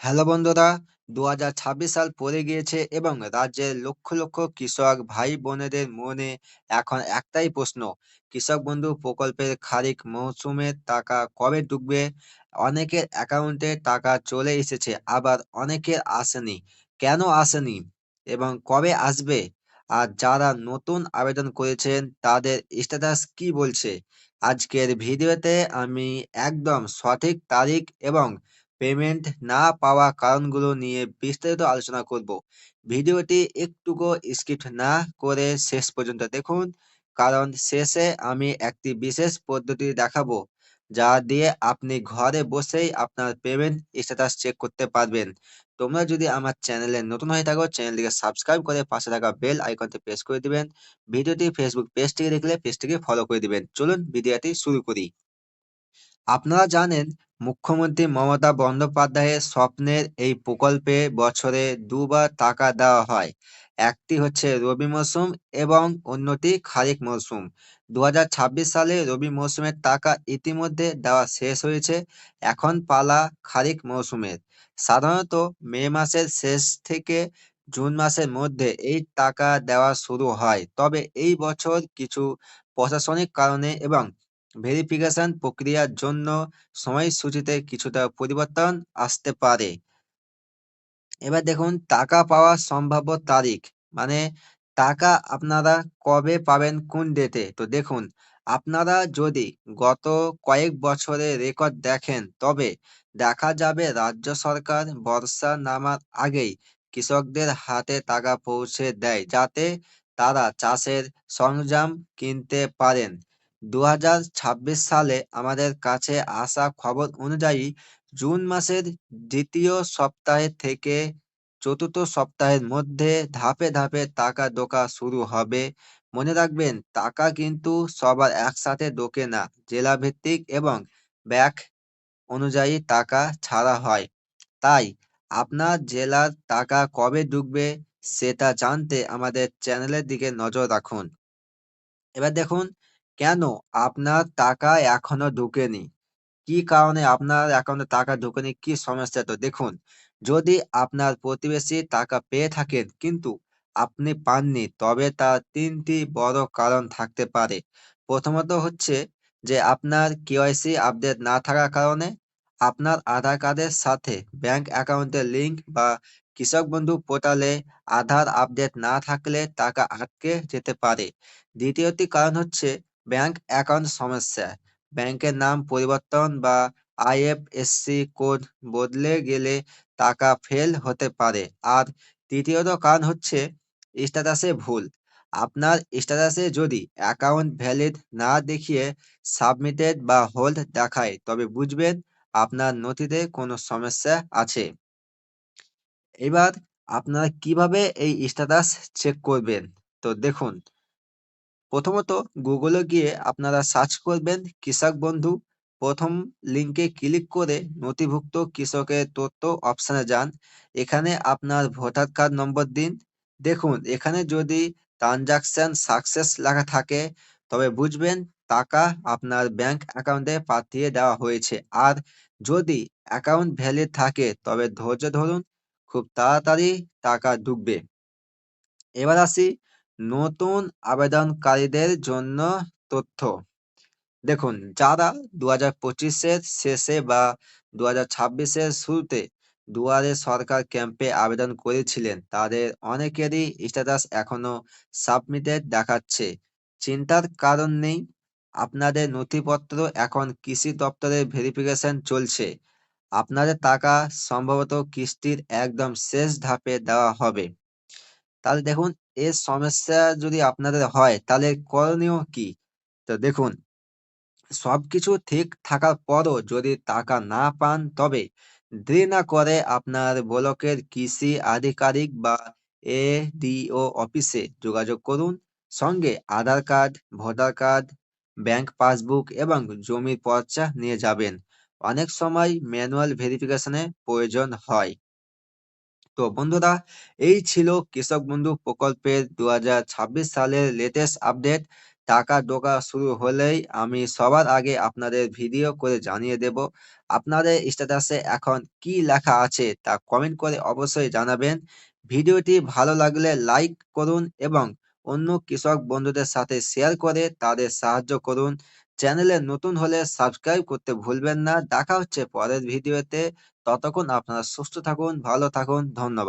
Hello বন্ধুরা, ২০২৬ সাল পড়ে গিয়েছে এবং রাজ্যের লক্ষ লক্ষ কৃষক ভাই বোনেদের মনে এখন একটাই প্রশ্ন, কৃষক বন্ধু প্রকল্পের খারিফ মৌসুমের টাকা কবে ঢুকবে? অনেকের অ্যাকাউন্টে টাকা চলে এসেছে, আবার অনেকের আসেনি। কেন আসেনি এবং কবে আসবে? আর যারা নতুন আবেদন করেছেন তাদের স্ট্যাটাস কি বলছে? আজকের ভিডিওতে আমি একদম সঠিক তারিখ এবং পেমেন্ট না পাওয়া কারণগুলো নিয়ে বিস্তারিত আলোচনা করব। ভিডিওটি একটুকু স্কিপ না করে শেষ পর্যন্ত দেখুন, কারণ শেষে আমি একটি বিশেষ পদ্ধতি দেখাবো যা দিয়ে আপনি ঘরে বসেই আপনার পেমেন্ট স্ট্যাটাস চেক করতে পারবেন। তোমরা যদি আমার চ্যানেলে নতুন হয়ে থাকো, চ্যানেলটিকে সাবস্ক্রাইব করে পাশে থাকা বেল আইকনটি প্রেস করে দিবেন। ভিডিওটি ফেসবুক পেজ থেকে দেখলে পেজটিকে ফলো করে দিবেন। চলুন ভিডিওটি শুরু করি। আপনারা জানেন, মুখ্যমন্ত্রী মমতা বন্দ্যোপাধ্যায়ের স্বপ্নের এই প্রকল্পে বছরে দুবার টাকা দেওয়া হয়। একটি হচ্ছে রবি মৌসুম এবং অন্যটি খারিফ মৌসুম। ২০২৬ সালে রবি মৌসুমের টাকা ইতিমধ্যে দেওয়া শেষ হয়েছে। এখন পালা খারিফ মৌসুমের। সাধারণত মে মাসের শেষ থেকে জুন মাসের মধ্যে এই টাকা দেওয়া শুরু হয়, তবে এই বছর কিছু প্রশাসনিক কারণে এবং ভেরিফিকেশন প্রক্রিয়ার জন্য সময়সূচিতে কিছুটা পরিবর্তন আসতে পারে। এবার দেখুন টাকা পাওয়ার সম্ভাব্য তারিখ, মানে টাকা আপনারা কবে পাবেন, কোন ডেটে। তো দেখুন, আপনারা যদি গত কয়েক বছরের রেকর্ড দেখেন তবে দেখা যাবে রাজ্য সরকার বর্ষা নামার আগেই কৃষকদের হাতে টাকা পৌঁছে দেয়, যাতে তারা চাষের সরঞ্জাম কিনতে পারেন। ২০২৬ সালে আমাদের কাছে আসা খবর অনুযায়ী জুন মাসের দ্বিতীয় সপ্তাহে থেকে চতুর্থ সপ্তাহের মধ্যে ধাপে ধাপে টাকা ঢোকা শুরু হবে। মনে রাখবেন, টাকা কিন্তু সবার একসাথে ঢোকে না। জেলা ভিত্তিক এবং ব্যাংক অনুযায়ী টাকা ছাড়া হয়। তাই আপনার জেলার টাকা কবে ঢুকবে সেটা জানতে আমাদের চ্যানেলের দিকে নজর রাখুন। এবার দেখুন, কেন আপনার টাকা এখনো ঢোকেনি, কি কারণে আপনার অ্যাকাউন্টে টাকা ঢোকেনি, কি সমস্যা। তো দেখুন, যদি আপনার প্রতিবেশী টাকা পেয়ে থাকেন কিন্তু আপনি পাননি, তবে তার তিনটি বড় কারণ থাকতে পারে। প্রথমত হচ্ছে যে আপনার কেওয়াইসি আপডেট না থাকার কারণে, আপনার আধার কার্ডের সাথে ব্যাংক অ্যাকাউন্টের লিঙ্ক বা কৃষক বন্ধু পোর্টালে আধার আপডেট না থাকলে টাকা আটকে যেতে পারে। দ্বিতীয়টি কারণ হচ্ছে ব্যাংক অ্যাকাউন্ট সমস্যা। ব্যাংকের নাম পরিবর্তন বা আইএফএসসি কোড বদলে গেলে টাকা ফেল হতে পারে। আর তৃতীয়ত কারণ হচ্ছে স্ট্যাটাসে ভুল। আপনার স্ট্যাটাসে যদি অ্যাকাউন্ট ভ্যালিড না দেখিয়ে সাবমিটেড বা হোল্ড দেখায়, তবে বুঝবেন আপনার নথিতে কোনো সমস্যা আছে। এবার আপনারা কিভাবে এই স্ট্যাটাস চেক করবেন? তো দেখুন, প্রথমত গুগলে গিয়ে আপনারা সার্চ করবেন কৃষক বন্ধু। প্রথম লিঙ্কে ক্লিক করে নথিভুক্ত কৃষকের তথ্য অপশনে যান। এখানে আপনার ভোটার কার্ড নম্বর দিন। দেখুন, এখানে যদি ট্রানজাকশন সাকসেস লেখা থাকে তবে বুঝবেন টাকা আপনার ব্যাংক অ্যাকাউন্টে পাঠিয়ে দেওয়া হয়েছে। আর যদি অ্যাকাউন্ট ভ্যালিড থাকে তবে ধৈর্য ধরুন, খুব তাড়াতাড়ি টাকা ঢুকবে। এবার আসি নতুন আবেদনকারীদের জন্য তথ্য। দেখুন, যারা ২০২৫-এর শেষে বা ২০২৬-এর শুরুতে দুয়ারে সরকার ক্যাম্পে আবেদন করেছিলেন তাদের অনেকেরই স্ট্যাটাস এখনো সাবমিটেড দেখাচ্ছে। চিন্তার কারণ নেই, আপনাদের নথিপত্র এখন কৃষি দপ্তরের ভেরিফিকেশন চলছে। আপনাদের টাকা সম্ভবত কিস্তির একদম শেষ ধাপে দেওয়া হবে। তাহলে দেখুন, এর সমস্যা যদি আপনাদের হয় তাহলে করণীয় কি? তো দেখুন, সবকিছু ঠিক থাকার পরও যদি টাকা না পান তবে দেরি না করে আপনার ব্লকের কৃষি আধিকারিক বা এডিও অফিসে যোগাযোগ করুন। সঙ্গে Aadhaar card, voter card, bank passbook এবং জমির পর্চা নিয়ে যাবেন। অনেক সময় ম্যানুয়াল ভেরিফিকেশনের প্রয়োজন হয়। তো বন্ধুরা, এই ছিল কৃষক বন্ধু প্রকল্পের ২০২৬ সালের লেটেস্ট আপডেট। টাকা ঢোকা শুরু হলেই আমি সবার আগে আপনাদের ভিডিও করে জানিয়ে দেব। আপনাদের স্ট্যাটাসে এখন কি লেখা আছে তা কমেন্ট করে অবশ্যই জানাবেন। ভিডিওটি ভালো লাগলে লাইক করুন এবং অন্য কৃষক বন্ধুদের সাথে শেয়ার করে তাদের সাহায্য করুন। চ্যানেলে নতুন হলে সাবস্ক্রাইব করতে ভুলবেন না। দেখা হচ্ছে পরের ভিডিওতে। ততক্ষণ আপনারা সুস্থ থাকুন, ভালো থাকুন। ধন্যবাদ।